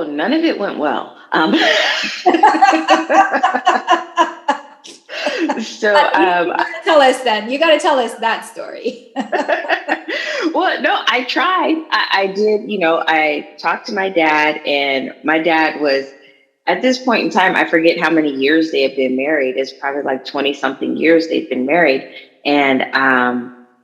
none of it went well. So You gotta tell us then. You gotta tell us that story. well, no, I tried. I did, I talked to my dad, and my dad was, at this point in time, I forget how many years they have been married. It's probably like 20 something years they've been married. And,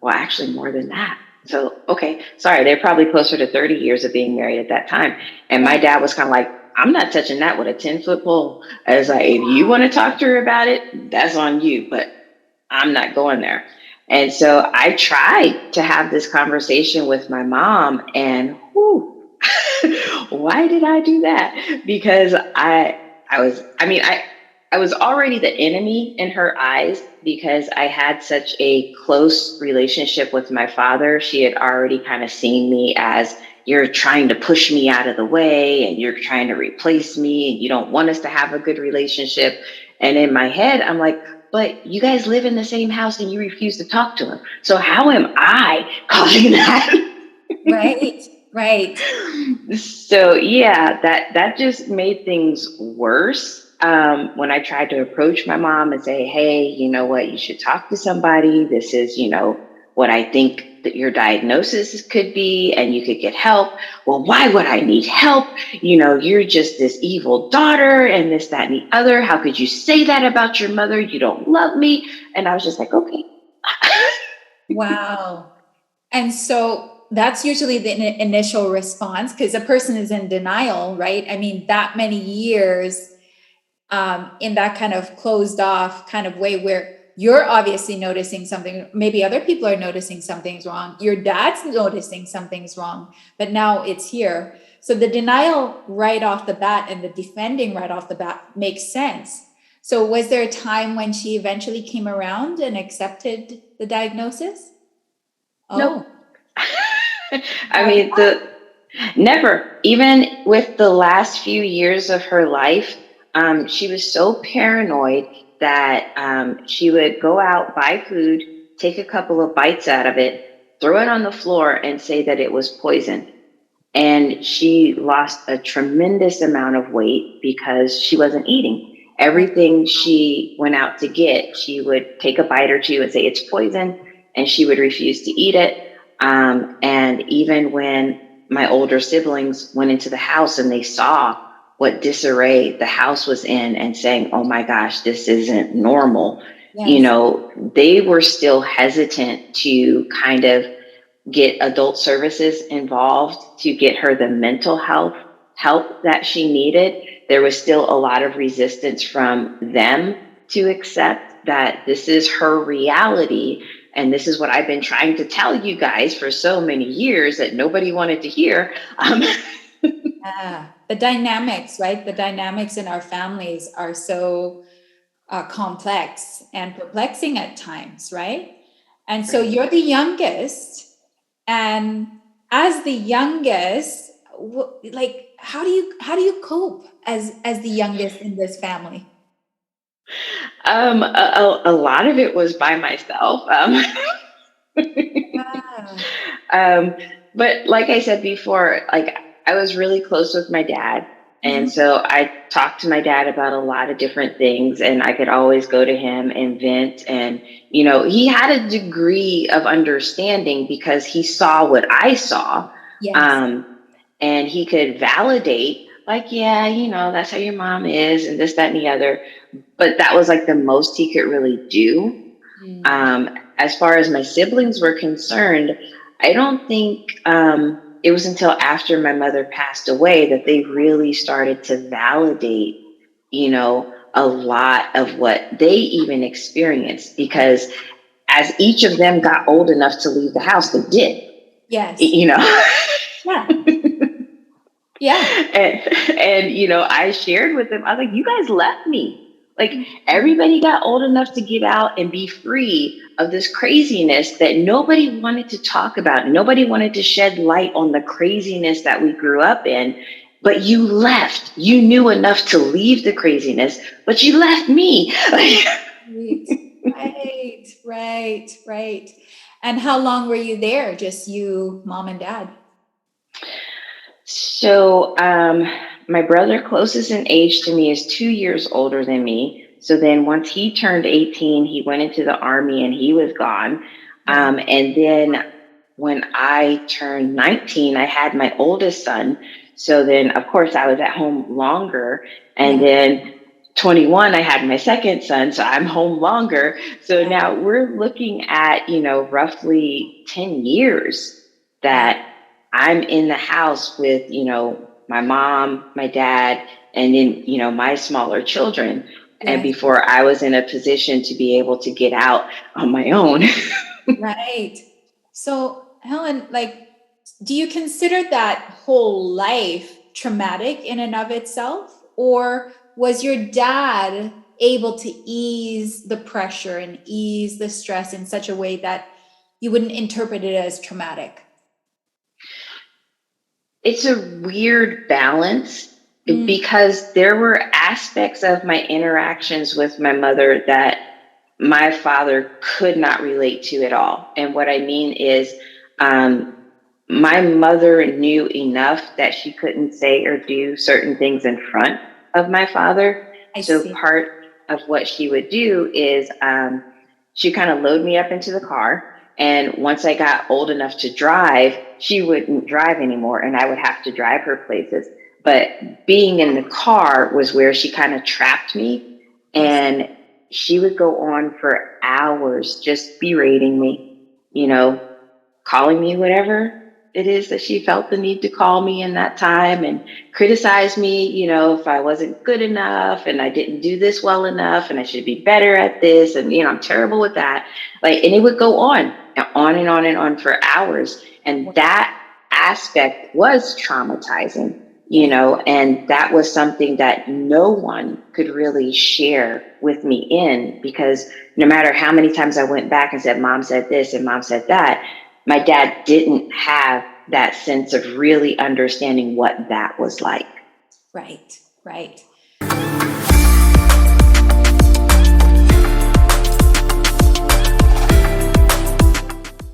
well, actually more than that. So, okay, sorry, they're probably closer to 30 years of being married at that time. And my dad was kind of like, I'm not touching that with a 10-foot pole. I was like, if you want to talk to her about it, that's on you, but I'm not going there. And so I tried to have this conversation with my mom, and whew, why did I do that? Because I was already the enemy in her eyes because I had such a close relationship with my father. She had already kind of seen me as, you're trying to push me out of the way and you're trying to replace me and you don't want us to have a good relationship. And in my head, I'm like, but you guys live in the same house and you refuse to talk to him. So how am I causing that? Right, right. So yeah, that just made things worse. When I tried to approach my mom and say, hey, you know what, you should talk to somebody. This is, what I think that your diagnosis could be, and you could get help. Well, why would I need help? You're just this evil daughter and this, that, and the other. How could you say that about your mother? You don't love me. And I was just like, okay. Wow. And so that's usually the initial response because a person is in denial, right? I mean, that many years in that kind of closed off kind of way where you're obviously noticing something, maybe other people are noticing something's wrong, your dad's noticing something's wrong, but now it's here. So the denial right off the bat and the defending right off the bat makes sense. So was there a time when she eventually came around and accepted the diagnosis? Nope. Oh, I mean, never, even with the last few years of her life, she was so paranoid that she would go out, buy food, take a couple of bites out of it, throw it on the floor, and say that it was poisoned. And she lost a tremendous amount of weight because she wasn't eating. Everything she went out to get, she would take a bite or two and say it's poison, and she would refuse to eat it. And even when my older siblings went into the house and they saw what disarray the house was in and saying, oh my gosh, this isn't normal, yes. they were still hesitant to kind of get adult services involved to get her the mental health help that she needed. There was still a lot of resistance from them to accept that this is her reality. And this is what I've been trying to tell you guys for so many years that nobody wanted to hear. The dynamics, right? The dynamics in our families are so complex and perplexing at times, right? And so you're the youngest, and as the youngest, like how do you cope as the youngest in this family? A lot of it was by myself. Ah, Um, but like I said before, like I was really close with my dad. And mhm. so I talked to my dad about a lot of different things, and I could always go to him and vent. And, he had a degree of understanding because he saw what I saw. Yes. Um, and he could validate, like, yeah, that's how your mom is, and this, that, and the other. But that was like the most he could really do. Mm. As far as my siblings were concerned, I don't think it was until after my mother passed away that they really started to validate, a lot of what they even experienced. Because as each of them got old enough to leave the house, they did, Yes. you know. Yeah. Yeah. And I shared with them, I was like, you guys left me. Like, everybody got old enough to get out and be free of this craziness that nobody wanted to talk about. Nobody wanted to shed light on the craziness that we grew up in. But you left. You knew enough to leave the craziness, but you left me. Right. Right. Right. Right. And how long were you there? Just you, mom and dad? So my brother closest in age to me is 2 years older than me. So then once he turned 18, he went into the army and he was gone. And then when I turned 19, I had my oldest son. So then, of course, I was at home longer. And then 21, I had my second son. So I'm home longer. So now we're looking at, roughly 10 years that I'm in the house with, my mom, my dad, and then, my smaller children. And before I was in a position to be able to get out on my own. Right. So, Helen, do you consider that whole life traumatic in and of itself? Or was your dad able to ease the pressure and ease the stress in such a way that you wouldn't interpret it as traumatic? It's a weird balance because there were aspects of my interactions with my mother that my father could not relate to at all. And what I mean is, my mother knew enough that she couldn't say or do certain things in front of my father. So part of what she would do is she kind of load me up into the car. And once I got old enough to drive, she wouldn't drive anymore and I would have to drive her places. But being in the car was where she kind of trapped me. And she would go on for hours just berating me, calling me whatever it is that she felt the need to call me in that time and criticize me, if I wasn't good enough and I didn't do this well enough and I should be better at this. And, I'm terrible with that. And it would go on and on and on and on for hours. And that aspect was traumatizing, and that was something that no one could really share with me because no matter how many times I went back and said, Mom said this and Mom said that, my dad didn't have that sense of really understanding what that was like. Right.